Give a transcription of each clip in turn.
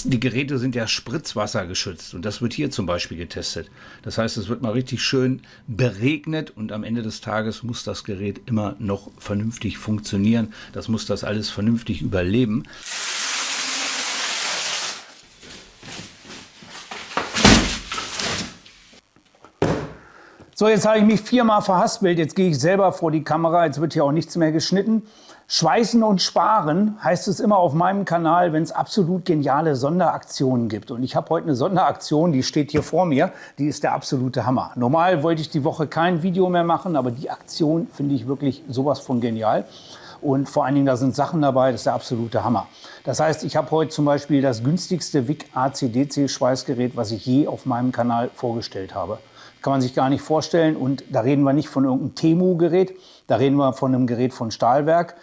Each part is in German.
Die Geräte sind ja spritzwassergeschützt und das wird hier zum Beispiel getestet. Das heißt, es wird mal richtig schön beregnet und am Ende des Tages muss das Gerät immer noch vernünftig funktionieren. Das muss das alles vernünftig überleben. So, jetzt habe ich mich viermal verhaspelt. Jetzt gehe ich selber vor die Kamera. Jetzt wird hier auch nichts mehr geschnitten. Schweißen und sparen heißt es immer auf meinem Kanal, wenn es absolut geniale Sonderaktionen gibt. Und ich habe heute eine Sonderaktion, die steht hier vor mir. Die ist der absolute Hammer. Normal wollte ich die Woche kein Video mehr machen, aber die Aktion finde ich wirklich sowas von genial. Und vor allen Dingen, da sind Sachen dabei, das ist der absolute Hammer. Das heißt, ich habe heute zum Beispiel das günstigste WIC AC/DC Schweißgerät, was ich je auf meinem Kanal vorgestellt habe. Kann man sich gar nicht vorstellen. Und da reden wir nicht von irgendeinem Temu-Gerät, da reden wir von einem Gerät von Stahlwerk.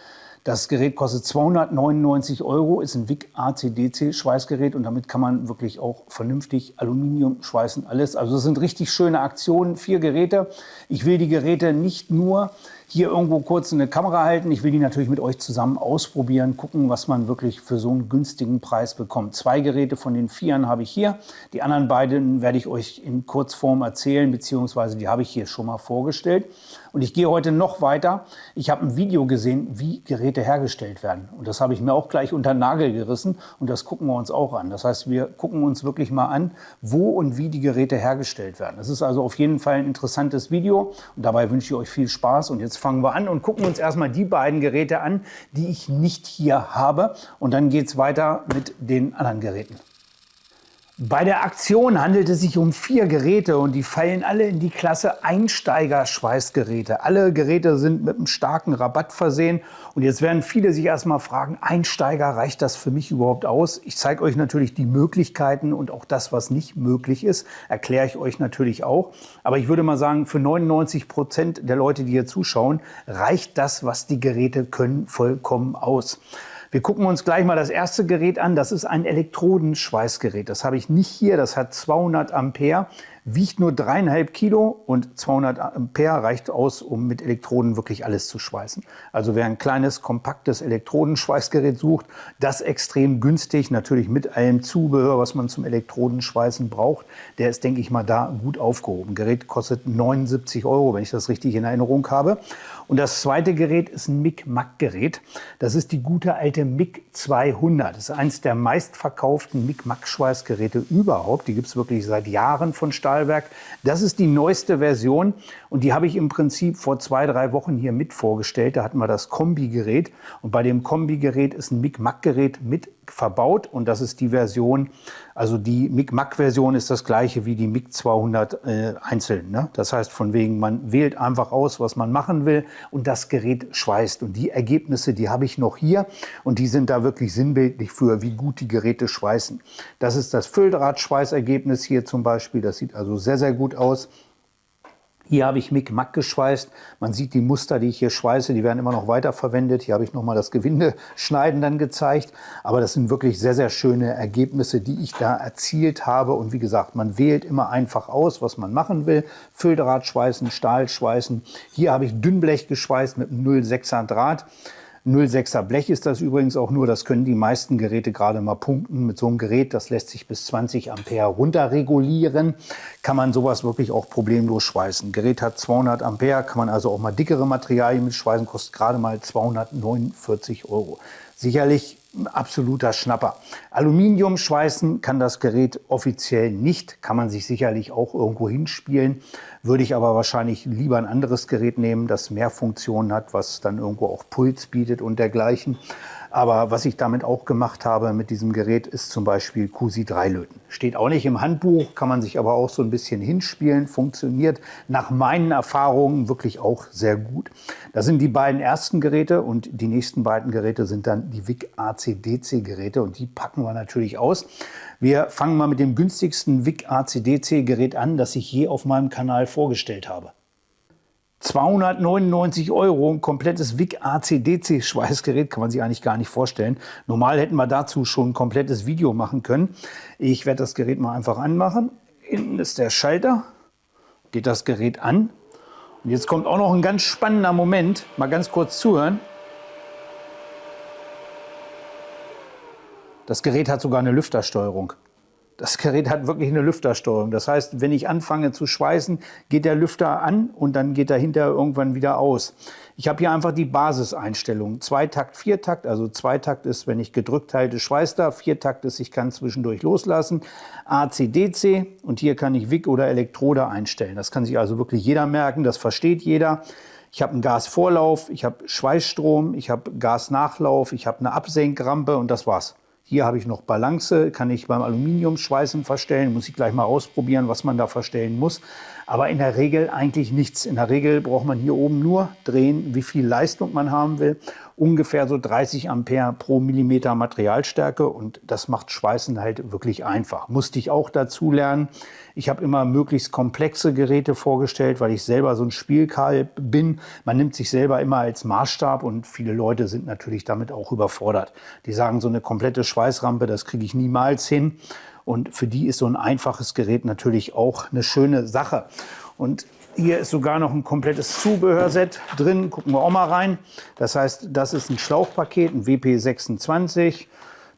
Das Gerät kostet 299 €, ist ein WIC AC/DC Schweißgerät und damit kann man wirklich auch vernünftig Aluminium schweißen, alles. Also das sind richtig schöne Aktionen, 4 Geräte. Ich will die Geräte nicht nur hier irgendwo kurz in eine Kamera halten, ich will die natürlich mit euch zusammen ausprobieren, gucken, was man wirklich für so einen günstigen Preis bekommt. 2 Geräte von den 4 habe ich hier, die anderen beiden werde ich euch in Kurzform erzählen, beziehungsweise die habe ich hier schon mal vorgestellt. Und ich gehe heute noch weiter. Ich habe ein Video gesehen, wie Geräte hergestellt werden. Und das habe ich mir auch gleich unter den Nagel gerissen. Und das gucken wir uns auch an. Das heißt, wir gucken uns wirklich mal an, wo und wie die Geräte hergestellt werden. Das ist also auf jeden Fall ein interessantes Video. Und dabei wünsche ich euch viel Spaß. Und jetzt fangen wir an und gucken uns erstmal die beiden Geräte an, die ich nicht hier habe. Und dann geht es weiter mit den anderen Geräten. Bei der Aktion handelt es sich um 4 Geräte und die fallen alle in die Klasse Einsteiger-Schweißgeräte. Alle Geräte sind mit einem starken Rabatt versehen und jetzt werden viele sich erstmal fragen, Einsteiger, reicht das für mich überhaupt aus? Ich zeige euch natürlich die Möglichkeiten und auch das, was nicht möglich ist, erkläre ich euch natürlich auch. Aber ich würde mal sagen, für 99% der Leute, die hier zuschauen, reicht das, was die Geräte können, vollkommen aus. Wir gucken uns gleich mal das erste Gerät an. Das ist ein Elektrodenschweißgerät. Das habe ich nicht hier. Das hat 200 Ampere, wiegt nur 3,5 Kilo und 200 Ampere reicht aus, um mit Elektroden wirklich alles zu schweißen. Also wer ein kleines, kompaktes Elektrodenschweißgerät sucht, das extrem günstig, natürlich mit allem Zubehör, was man zum Elektrodenschweißen braucht, der ist, denke ich mal, da gut aufgehoben. Gerät kostet 79 €, wenn ich das richtig in Erinnerung habe. Und das zweite Gerät ist ein MIG-Mac-Gerät. Das ist die gute alte MIG 200. Das ist eines der meistverkauften MIG-Mac-Schweißgeräte überhaupt. Die gibt es wirklich seit Jahren von Stahlwerk. Das ist die neueste Version und die habe ich im Prinzip vor 2, 3 Wochen hier mit vorgestellt. Da hatten wir das Kombi-Gerät und bei dem Kombi-Gerät ist ein MIG-Mac-Gerät mit verbaut und das ist die Version, also die MIG-Mac-Version ist das gleiche wie die MIG 200 einzeln. Ne? Das heißt von wegen, man wählt einfach aus, was man machen will und das Gerät schweißt. Und die Ergebnisse, die habe ich noch hier und die sind da wirklich sinnbildlich für, wie gut die Geräte schweißen. Das ist das Fülldrahtschweißergebnis hier zum Beispiel, das sieht also sehr, sehr gut aus. Hier habe ich MIG-Mac geschweißt. Man sieht die Muster, die ich hier schweiße, die werden immer noch weiterverwendet. Hier habe ich nochmal das Gewindeschneiden dann gezeigt. Aber das sind wirklich sehr, sehr schöne Ergebnisse, die ich da erzielt habe. Und wie gesagt, man wählt immer einfach aus, was man machen will. Fülldraht schweißen, Stahl schweißen. Hier habe ich Dünnblech geschweißt mit einem 0,6er Draht. 0,6er Blech ist das übrigens auch nur, das können die meisten Geräte gerade mal punkten. Mit so einem Gerät, das lässt sich bis 20 Ampere runterregulieren, kann man sowas wirklich auch problemlos schweißen. Gerät hat 200 Ampere, kann man also auch mal dickere Materialien mit schweißen, kostet gerade mal 249 €. Sicherlich ein absoluter Schnapper. Aluminium schweißen kann das Gerät offiziell nicht, kann man sich sicherlich auch irgendwo hinspielen, würde ich aber wahrscheinlich lieber ein anderes Gerät nehmen, das mehr Funktionen hat, was dann irgendwo auch Puls bietet und dergleichen. Aber was ich damit auch gemacht habe mit diesem Gerät, ist zum Beispiel QSI 3 löten. Steht auch nicht im Handbuch, kann man sich aber auch so ein bisschen hinspielen, funktioniert nach meinen Erfahrungen wirklich auch sehr gut. Das sind die beiden ersten Geräte und die nächsten beiden Geräte sind dann die WIC AC/DC Geräte und die packen wir natürlich aus. Wir fangen mal mit dem günstigsten WIC AC/DC Gerät an, das ich je auf meinem Kanal vorgestellt habe. 299 €, ein komplettes WIC AC/DC Schweißgerät, kann man sich eigentlich gar nicht vorstellen. Normal hätten wir dazu schon ein komplettes Video machen können. Ich werde das Gerät mal einfach anmachen. Hinten ist der Schalter, geht das Gerät an. Und jetzt kommt auch noch ein ganz spannender Moment, mal ganz kurz zuhören. Das Gerät hat sogar eine Lüftersteuerung. Das Gerät hat wirklich eine Lüftersteuerung. Das heißt, wenn ich anfange zu schweißen, geht der Lüfter an und dann geht er hinterher irgendwann wieder aus. Ich habe hier einfach die Basiseinstellung. Zweitakt, Viertakt. Also Zweitakt ist, wenn ich gedrückt halte, schweißt er. Viertakt ist, ich kann zwischendurch loslassen. AC, DC. Und hier kann ich Wick oder Elektrode einstellen. Das kann sich also wirklich jeder merken. Das versteht jeder. Ich habe einen Gasvorlauf, ich habe Schweißstrom, ich habe Gasnachlauf, ich habe eine Absenkrampe und das war's. Hier habe ich noch Balance, kann ich beim Aluminiumschweißen verstellen. Muss ich gleich mal ausprobieren, was man da verstellen muss. Aber in der Regel eigentlich nichts. In der Regel braucht man hier oben nur drehen, wie viel Leistung man haben will. Ungefähr so 30 Ampere pro Millimeter Materialstärke. Und das macht Schweißen halt wirklich einfach. Musste ich auch dazu lernen. Ich habe immer möglichst komplexe Geräte vorgestellt, weil ich selber so ein Spielkalb bin. Man nimmt sich selber immer als Maßstab und viele Leute sind natürlich damit auch überfordert. Die sagen, so eine komplette Schweißrampe, das kriege ich niemals hin. Und für die ist so ein einfaches Gerät natürlich auch eine schöne Sache. Und hier ist sogar noch ein komplettes Zubehörset drin. Gucken wir auch mal rein. Das heißt, das ist ein Schlauchpaket, ein WP26.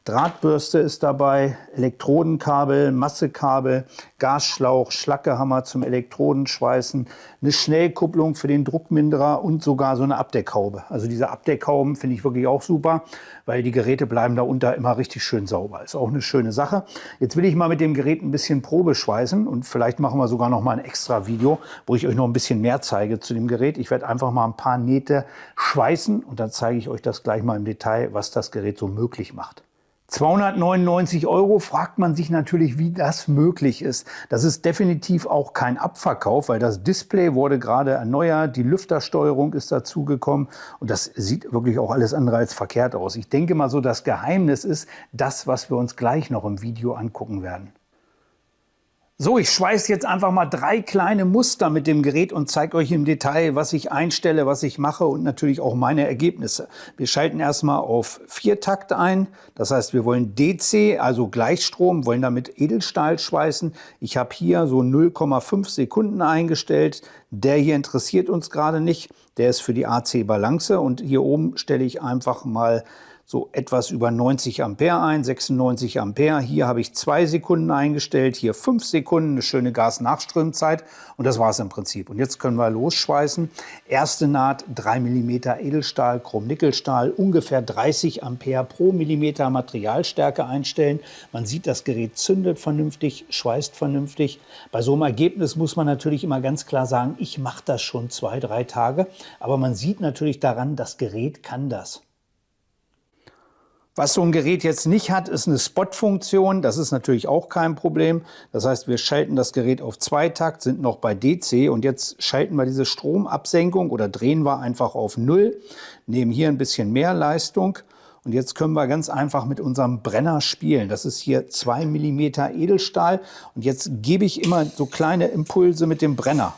Drahtbürste ist dabei, Elektrodenkabel, Massekabel, Gasschlauch, Schlackehammer zum Elektrodenschweißen, eine Schnellkupplung für den Druckminderer und sogar so eine Abdeckhaube. Also diese Abdeckhauben finde ich wirklich auch super, weil die Geräte bleiben darunter immer richtig schön sauber. Ist auch eine schöne Sache. Jetzt will ich mal mit dem Gerät ein bisschen Probe schweißen und vielleicht machen wir sogar noch mal ein extra Video, wo ich euch noch ein bisschen mehr zeige zu dem Gerät. Ich werde einfach mal ein paar Nähte schweißen und dann zeige ich euch das gleich mal im Detail, was das Gerät so möglich macht. 299 € fragt man sich natürlich, wie das möglich ist. Das ist definitiv auch kein Abverkauf, weil das Display wurde gerade erneuert, die Lüftersteuerung ist dazugekommen und das sieht wirklich auch alles andere als verkehrt aus. Ich denke mal so, das Geheimnis ist das, was wir uns gleich noch im Video angucken werden. So, ich schweiße jetzt einfach mal 3 kleine Muster mit dem Gerät und zeige euch im Detail, was ich einstelle, was ich mache und natürlich auch meine Ergebnisse. Wir schalten erstmal auf Viertakt ein. Das heißt, wir wollen DC, also Gleichstrom, wollen damit Edelstahl schweißen. Ich habe hier so 0,5 Sekunden eingestellt. Der hier interessiert uns gerade nicht. Der ist für die AC-Balance und hier oben stelle ich einfach mal so etwas über 90 Ampere ein, 96 Ampere. Hier habe ich 2 Sekunden eingestellt, hier 5 Sekunden, eine schöne Gasnachströmzeit und das war es im Prinzip. Und jetzt können wir losschweißen. Erste Naht 3 mm Edelstahl, Chrom-Nickelstahl, ungefähr 30 Ampere pro Millimeter Materialstärke einstellen. Man sieht, das Gerät zündet vernünftig, schweißt vernünftig. Bei so einem Ergebnis muss man natürlich immer ganz klar sagen, ich mache das schon 2, 3 Tage. Aber man sieht natürlich daran, das Gerät kann das. Was so ein Gerät jetzt nicht hat, ist eine Spot-Funktion. Das ist natürlich auch kein Problem. Das heißt, wir schalten das Gerät auf Zweitakt, sind noch bei DC und jetzt schalten wir diese Stromabsenkung oder drehen wir einfach auf 0, nehmen hier ein bisschen mehr Leistung und jetzt können wir ganz einfach mit unserem Brenner spielen. Das ist hier 2 mm Edelstahl und jetzt gebe ich immer so kleine Impulse mit dem Brenner.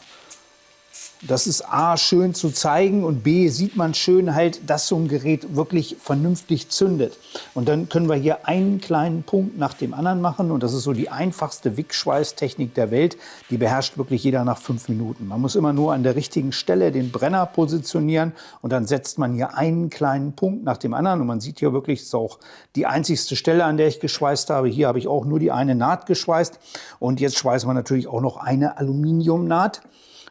Das ist A, schön zu zeigen und B, sieht man schön halt, dass so ein Gerät wirklich vernünftig zündet. Und dann können wir hier einen kleinen Punkt nach dem anderen machen und das ist so die einfachste Wickschweißtechnik der Welt. Die beherrscht wirklich jeder nach 5 Minuten. Man muss immer nur an der richtigen Stelle den Brenner positionieren und dann setzt man hier einen kleinen Punkt nach dem anderen. Und man sieht hier wirklich, das ist auch die einzigste Stelle, an der ich geschweißt habe. Hier habe ich auch nur die eine Naht geschweißt und jetzt schweißen wir natürlich auch noch eine Aluminiumnaht.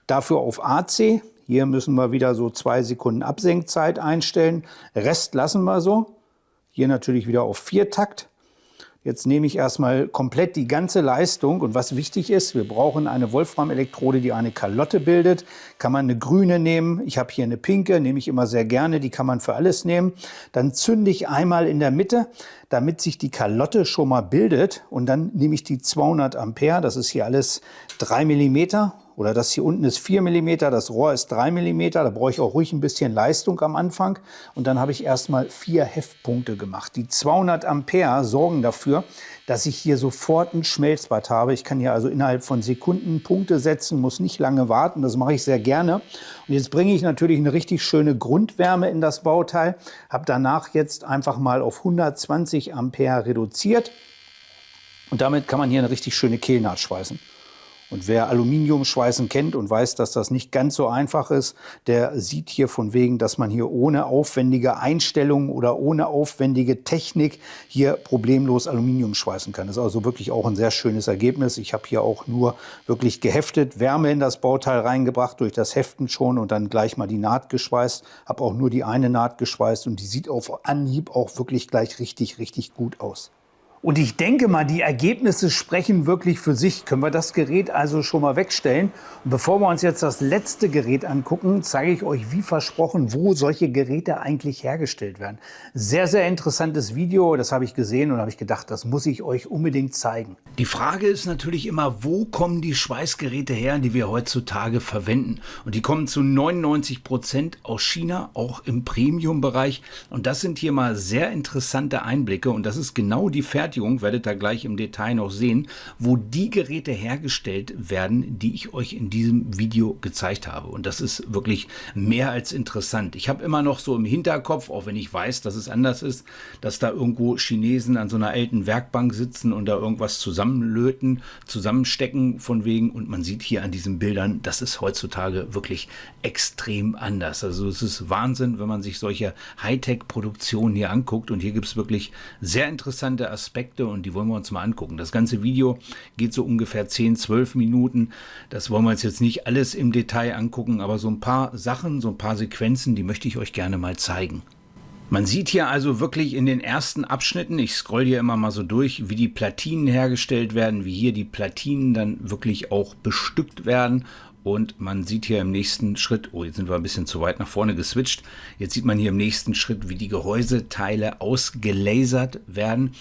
Dafür auf AC. Hier müssen wir wieder so 2 Sekunden Absenkzeit einstellen. Rest lassen wir so. Hier natürlich wieder auf Viertakt. Jetzt nehme ich erstmal komplett die ganze Leistung. Und was wichtig ist, wir brauchen eine Wolfram-Elektrode, die eine Kalotte bildet. Kann man eine grüne nehmen. Ich habe hier eine pinke, nehme ich immer sehr gerne. Die kann man für alles nehmen. Dann zünde ich einmal in der Mitte, damit sich die Kalotte schon mal bildet. Und dann nehme ich die 200 Ampere. Das ist hier alles 3 mm. Oder das hier unten ist 4 mm, das Rohr ist 3 mm, da brauche ich auch ruhig ein bisschen Leistung am Anfang. Und dann habe ich erstmal 4 Heftpunkte gemacht. Die 200 Ampere sorgen dafür, dass ich hier sofort ein Schmelzbad habe. Ich kann hier also innerhalb von Sekunden Punkte setzen, muss nicht lange warten, das mache ich sehr gerne. Und jetzt bringe ich natürlich eine richtig schöne Grundwärme in das Bauteil, habe danach jetzt einfach mal auf 120 Ampere reduziert. Und damit kann man hier eine richtig schöne Kehlnaht schweißen. Und wer Aluminiumschweißen kennt und weiß, dass das nicht ganz so einfach ist, der sieht hier von wegen, dass man hier ohne aufwendige Einstellungen oder ohne aufwendige Technik hier problemlos Aluminium schweißen kann. Das ist also wirklich auch ein sehr schönes Ergebnis. Ich habe hier auch nur wirklich geheftet, Wärme in das Bauteil reingebracht, durch das Heften schon und dann gleich mal die Naht geschweißt. Habe auch nur die eine Naht geschweißt und die sieht auf Anhieb auch wirklich gleich richtig gut aus. Und ich denke mal, die Ergebnisse sprechen wirklich für sich. Können wir das Gerät also schon mal wegstellen? Und bevor wir uns jetzt das letzte Gerät angucken, zeige ich euch, wie versprochen, wo solche Geräte eigentlich hergestellt werden. Sehr interessantes Video, das habe ich gesehen und habe ich gedacht, das muss ich euch unbedingt zeigen. Die Frage ist natürlich immer, wo kommen die Schweißgeräte her, die wir heutzutage verwenden? Und die kommen zu 99% aus China, auch im Premium-Bereich. Und das sind hier mal sehr interessante Einblicke und das ist genau die Fertigung, werdet ihr gleich im Detail noch sehen, wo die Geräte hergestellt werden, die ich euch in diesem Video gezeigt habe. Und das ist wirklich mehr als interessant. Ich habe immer noch so im Hinterkopf, auch wenn ich weiß, dass es anders ist, dass da irgendwo Chinesen an so einer alten Werkbank sitzen und da irgendwas zusammenlöten, zusammenstecken von wegen. Und man sieht hier an diesen Bildern, das ist heutzutage wirklich extrem anders. Also es ist Wahnsinn, wenn man sich solche Hightech-Produktionen hier anguckt. Und hier gibt es wirklich sehr interessante Aspekte und die wollen wir uns mal angucken. Das ganze Video geht so ungefähr 10-12 Minuten. Das wollen wir uns jetzt nicht alles im Detail angucken, aber so ein paar Sachen, so ein paar Sequenzen, die möchte ich euch gerne mal zeigen. Man sieht hier also wirklich in den ersten Abschnitten, ich scroll hier immer mal so durch, wie die Platinen hergestellt werden, wie hier die Platinen dann wirklich auch bestückt werden. Und man sieht hier im nächsten Schritt, oh, jetzt sind wir ein bisschen zu weit nach vorne geswitcht. Jetzt sieht man hier im nächsten Schritt, wie die Gehäuseteile ausgelasert werden.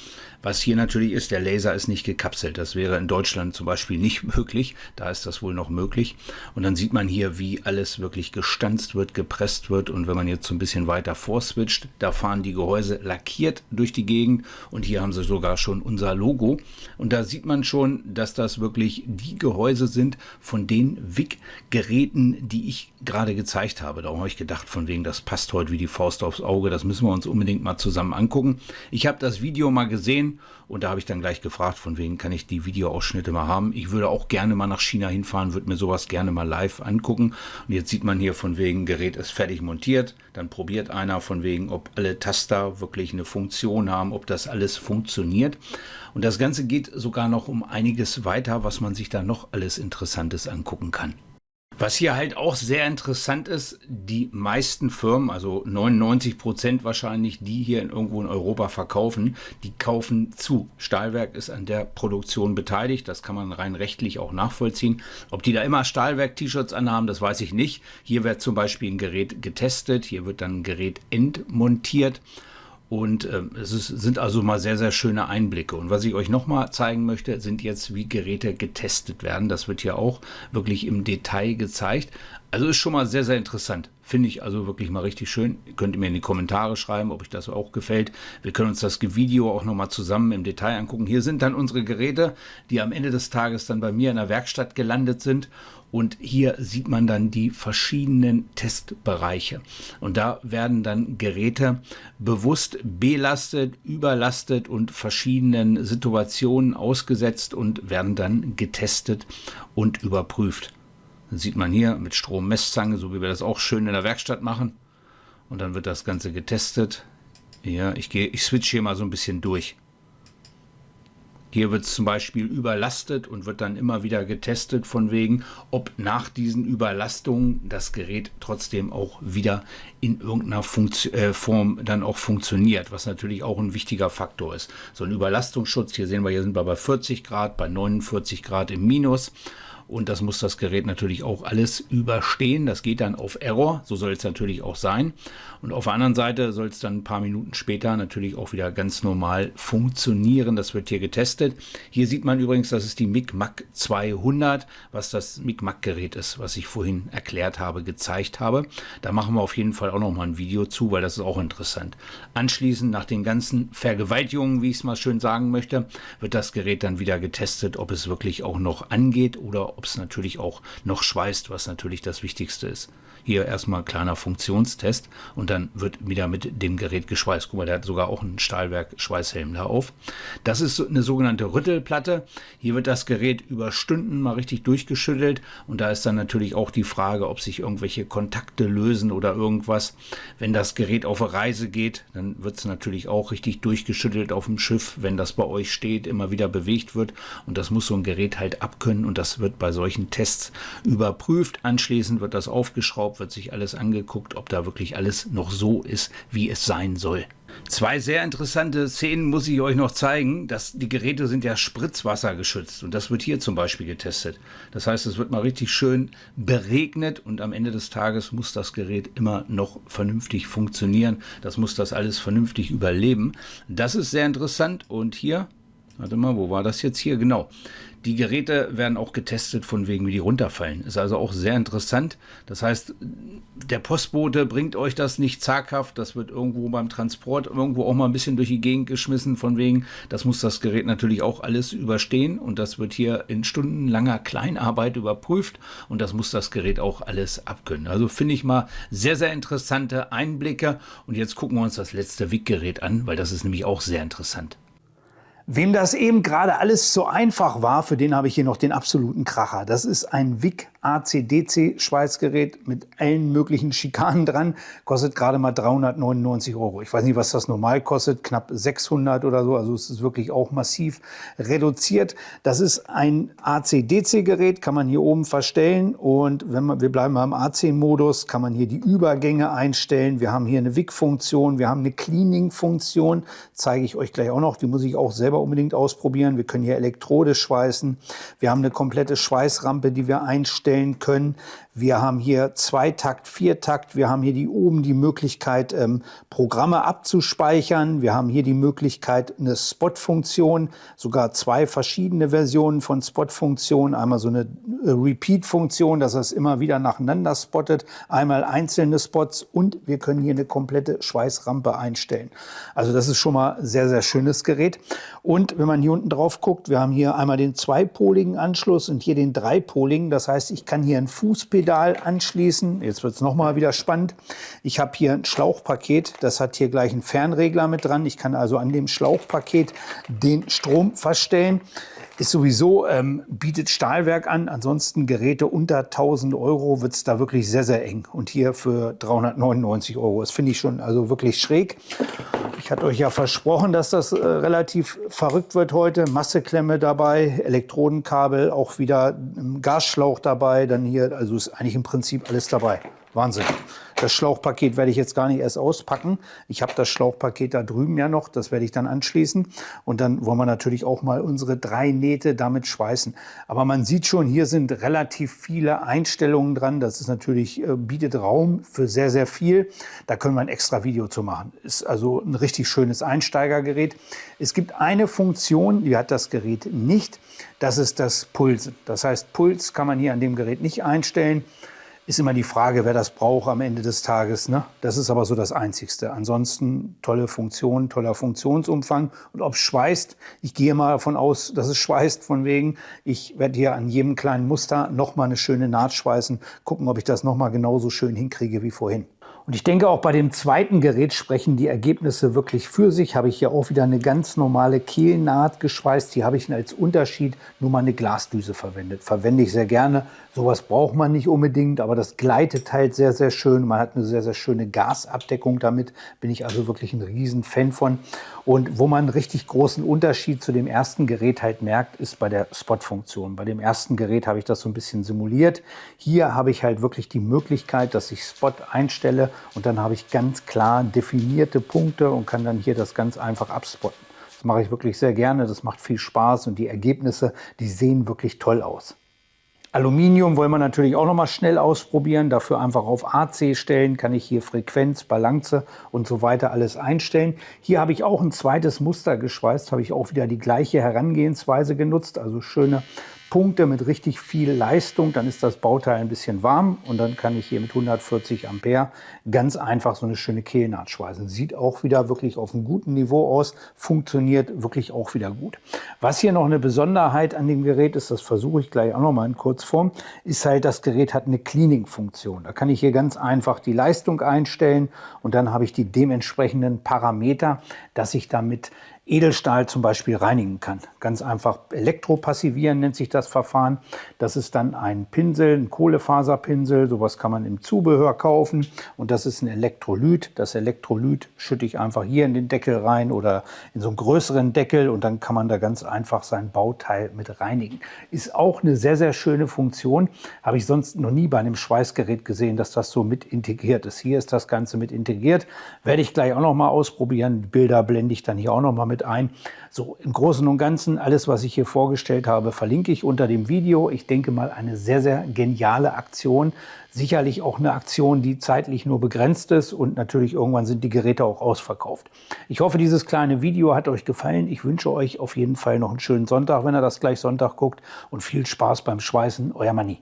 Was hier natürlich ist, der Laser ist nicht gekapselt. Das wäre in Deutschland zum Beispiel nicht möglich. Da ist das wohl noch möglich. Und dann sieht man hier, wie alles wirklich gestanzt wird, gepresst wird. Und wenn man jetzt so ein bisschen weiter vorswitcht, da fahren die Gehäuse lackiert durch die Gegend. Und hier haben sie sogar schon unser Logo. Und da sieht man schon, dass das wirklich die Gehäuse sind von den WIG-Geräten, die ich gerade gezeigt habe. Darum habe ich gedacht, von wegen, das passt heute wie die Faust aufs Auge. Das müssen wir uns unbedingt mal zusammen angucken. Ich habe das Video mal gesehen. Und da habe ich dann gleich gefragt, von wegen kann ich die Videoausschnitte mal haben. Ich würde auch gerne mal nach China hinfahren, würde mir sowas gerne mal live angucken. Und jetzt sieht man hier von wegen, Gerät ist fertig montiert. Dann probiert einer von wegen, ob alle Taster wirklich eine Funktion haben, ob das alles funktioniert. Und das Ganze geht sogar noch um einiges weiter, was man sich da noch alles Interessantes angucken kann. Was hier halt auch sehr interessant ist, die meisten Firmen, also 99% wahrscheinlich, die hier irgendwo in Europa verkaufen, die kaufen zu. Stahlwerk ist an der Produktion beteiligt, das kann man rein rechtlich auch nachvollziehen. Ob die da immer Stahlwerk-T-Shirts anhaben, das weiß ich nicht. Hier wird zum Beispiel ein Gerät getestet, hier wird dann ein Gerät entmontiert. Und sind also mal sehr schöne Einblicke. Und was ich euch nochmal zeigen möchte, sind jetzt, wie Geräte getestet werden. Das wird hier auch wirklich im Detail gezeigt. Also ist schon mal sehr interessant. Finde ich also wirklich mal richtig schön. Könnt ihr mir in die Kommentare schreiben, ob euch das auch gefällt. Wir können uns das Video auch nochmal zusammen im Detail angucken. Hier sind dann unsere Geräte, die am Ende des Tages dann bei mir in der Werkstatt gelandet sind. Und hier sieht man dann die verschiedenen Testbereiche. Und da werden dann Geräte bewusst belastet, überlastet und verschiedenen Situationen ausgesetzt und werden dann getestet und überprüft. Das sieht man hier mit Strommesszange, so wie wir das auch schön in der Werkstatt machen. Und dann wird das Ganze getestet. Ja, ich switch hier mal so ein bisschen durch. Hier wird es zum Beispiel überlastet und wird dann immer wieder getestet von wegen, ob nach diesen Überlastungen das Gerät trotzdem auch wieder in irgendeiner Form dann auch funktioniert, was natürlich auch ein wichtiger Faktor ist. So ein Überlastungsschutz, hier sehen wir, hier sind wir bei 40 Grad, bei 49 Grad im Minus. Und das muss das Gerät natürlich auch alles überstehen. Das geht dann auf Error, so soll es natürlich auch sein. Und auf der anderen Seite soll es dann ein paar Minuten später natürlich auch wieder ganz normal funktionieren. Das wird hier getestet. Hier sieht man übrigens, das ist die Mic-Mac 200, was das Mic-Mac-Gerät ist, was ich vorhin erklärt habe, gezeigt habe. Da machen wir auf jeden Fall auch noch mal ein Video zu, weil das ist auch interessant. Anschließend, nach den ganzen Vergewaltigungen, wie ich es mal schön sagen möchte, wird das Gerät dann wieder getestet, ob es wirklich auch noch angeht oder oder ob es natürlich auch noch schweißt, was natürlich das Wichtigste ist. Hier erstmal ein kleiner Funktionstest und dann wird wieder mit dem Gerät geschweißt. Guck mal, der hat sogar auch einen Stahlwerk-Schweißhelm da auf. Das ist eine sogenannte Rüttelplatte. Hier wird das Gerät über Stunden mal richtig durchgeschüttelt und da ist dann natürlich auch die Frage, ob sich irgendwelche Kontakte lösen oder irgendwas. Wenn das Gerät auf eine Reise geht, dann wird es natürlich auch richtig durchgeschüttelt auf dem Schiff, wenn das bei euch steht, immer wieder bewegt wird und das muss so ein Gerät halt abkönnen und das wird bei solchen Tests überprüft. Anschließend wird das aufgeschraubt, wird sich alles angeguckt, ob da wirklich alles noch so ist, wie es sein soll. Zwei sehr interessante Szenen muss ich euch noch zeigen. Die Geräte sind ja spritzwassergeschützt und das wird hier zum Beispiel getestet. Das heißt, es wird mal richtig schön beregnet und am Ende des Tages muss das Gerät immer noch vernünftig funktionieren. Das muss das alles vernünftig überleben. Das ist sehr interessant und hier, warte mal, wo war das jetzt hier? Genau. Die Geräte werden auch getestet von wegen, wie die runterfallen. Ist also auch sehr interessant. Das heißt, der Postbote bringt euch das nicht zaghaft. Das wird irgendwo beim Transport irgendwo auch mal ein bisschen durch die Gegend geschmissen von wegen. Das muss das Gerät natürlich auch alles überstehen. Und das wird hier in stundenlanger Kleinarbeit überprüft. Und das muss das Gerät auch alles abkönnen. Also finde ich mal sehr, sehr interessante Einblicke. Und jetzt gucken wir uns das letzte WIG-Gerät an, weil das ist nämlich auch sehr interessant. Wem das eben gerade alles so einfach war, für den habe ich hier noch den absoluten Kracher. Das ist ein WIG AC/DC-Schweißgerät mit allen möglichen Schikanen dran. Kostet gerade mal 399 €. Ich weiß nicht, was das normal kostet, knapp 600 oder so. Also es ist wirklich auch massiv reduziert. Das ist ein AC/DC-Gerät, kann man hier oben verstellen. Und wir bleiben mal im AC-Modus, kann man hier die Übergänge einstellen. Wir haben hier eine WIG-Funktion, wir haben eine Cleaning-Funktion. Zeige ich euch gleich auch noch. Die muss ich auch selber unbedingt ausprobieren. Wir können hier Elektrode schweißen. Wir haben eine komplette Schweißrampe, die wir einstellen können. Wir haben hier Zweitakt, Viertakt. Wir haben hier oben die Möglichkeit, Programme abzuspeichern. Wir haben hier die Möglichkeit, eine Spot-Funktion, sogar zwei verschiedene Versionen von Spot-Funktionen. Einmal so eine Repeat-Funktion, dass es immer wieder nacheinander spottet. Einmal einzelne Spots und wir können hier eine komplette Schweißrampe einstellen. Also das ist schon mal ein sehr, sehr schönes Gerät. Und wenn man hier unten drauf guckt, wir haben hier einmal den zweipoligen Anschluss und hier den dreipoligen. Das heißt, ich kann hier ein Fußpedal anschließen. Jetzt wird es nochmal wieder spannend. Ich habe hier ein Schlauchpaket. Das hat hier gleich einen Fernregler mit dran. Ich kann also an dem Schlauchpaket den Strom verstellen. Ist sowieso, bietet Stahlwerk an. Ansonsten Geräte unter 1000 € wird es da wirklich sehr, sehr eng. Und hier für 399 €. Das finde ich schon also wirklich schräg. Ich hatte euch ja versprochen, dass das relativ verrückt wird heute. Masseklemme dabei, Elektrodenkabel, auch wieder ein Gasschlauch dabei. Dann hier, also ist eigentlich im Prinzip alles dabei. Wahnsinn. Das Schlauchpaket werde ich jetzt gar nicht erst auspacken. Ich habe das Schlauchpaket da drüben ja noch, das werde ich dann anschließen. Und dann wollen wir natürlich auch mal unsere 3 Nähte damit schweißen. Aber man sieht schon, hier sind relativ viele Einstellungen dran. Das ist natürlich, bietet Raum für sehr, sehr viel. Da können wir ein extra Video zu machen. Ist also ein richtig schönes Einsteigergerät. Es gibt eine Funktion, die hat das Gerät nicht. Das ist das Pulsen. Das heißt, Puls kann man hier an dem Gerät nicht einstellen. Ist immer die Frage, wer das braucht am Ende des Tages, ne? Das ist aber so das Einzigste. Ansonsten tolle Funktion, toller Funktionsumfang. Und ob es schweißt, ich gehe mal davon aus, dass es schweißt, von wegen, ich werde hier an jedem kleinen Muster nochmal eine schöne Naht schweißen, gucken, ob ich das nochmal genauso schön hinkriege wie vorhin. Und ich denke, auch bei dem zweiten Gerät sprechen die Ergebnisse wirklich für sich. Habe ich hier auch wieder eine ganz normale Kehlnaht geschweißt. Hier habe ich als Unterschied nur mal eine Glasdüse verwendet. Verwende ich sehr gerne. Sowas braucht man nicht unbedingt, aber das gleitet halt sehr, sehr schön. Man hat eine sehr, sehr schöne Gasabdeckung damit. Bin ich also wirklich ein riesen Fan von. Und wo man einen richtig großen Unterschied zu dem ersten Gerät halt merkt, ist bei der Spot-Funktion. Bei dem ersten Gerät habe ich das so ein bisschen simuliert. Hier habe ich halt wirklich die Möglichkeit, dass ich Spot einstelle und dann habe ich ganz klar definierte Punkte und kann dann hier das ganz einfach abspotten. Das mache ich wirklich sehr gerne, das macht viel Spaß und die Ergebnisse, die sehen wirklich toll aus. Aluminium wollen wir natürlich auch noch mal schnell ausprobieren. Dafür einfach auf AC stellen, kann ich hier Frequenz, Balance und so weiter alles einstellen. Hier habe ich auch ein zweites Muster geschweißt, habe ich auch wieder die gleiche Herangehensweise genutzt. Also schöne Punkte mit richtig viel Leistung, dann ist das Bauteil ein bisschen warm und dann kann ich hier mit 140 Ampere ganz einfach so eine schöne Kehlnaht schweißen. Sieht auch wieder wirklich auf einem guten Niveau aus, funktioniert wirklich auch wieder gut. Was hier noch eine Besonderheit an dem Gerät ist, das versuche ich gleich auch noch mal in Kurzform, ist halt, das Gerät hat eine Cleaning-Funktion. Da kann ich hier ganz einfach die Leistung einstellen und dann habe ich die dementsprechenden Parameter, dass ich damit Edelstahl zum Beispiel reinigen kann. Ganz einfach elektropassivieren nennt sich das Verfahren. Das ist dann ein Pinsel, ein Kohlefaserpinsel. Sowas kann man im Zubehör kaufen. Und das ist ein Elektrolyt. Das Elektrolyt schütte ich einfach hier in den Deckel rein oder in so einen größeren Deckel und dann kann man da ganz einfach sein Bauteil mit reinigen. Ist auch eine sehr, sehr schöne Funktion. Habe ich sonst noch nie bei einem Schweißgerät gesehen, dass das so mit integriert ist. Hier ist das Ganze mit integriert. Werde ich gleich auch noch mal ausprobieren. Die Bilder blende ich dann hier auch noch mal mit ein. So, im Großen und Ganzen, alles, was ich hier vorgestellt habe, verlinke ich unter dem Video. Ich denke mal, eine sehr, sehr geniale Aktion. Sicherlich auch eine Aktion, die zeitlich nur begrenzt ist und natürlich irgendwann sind die Geräte auch ausverkauft. Ich hoffe, dieses kleine Video hat euch gefallen. Ich wünsche euch auf jeden Fall noch einen schönen Sonntag, wenn ihr das gleich Sonntag guckt und viel Spaß beim Schweißen. Euer Manni.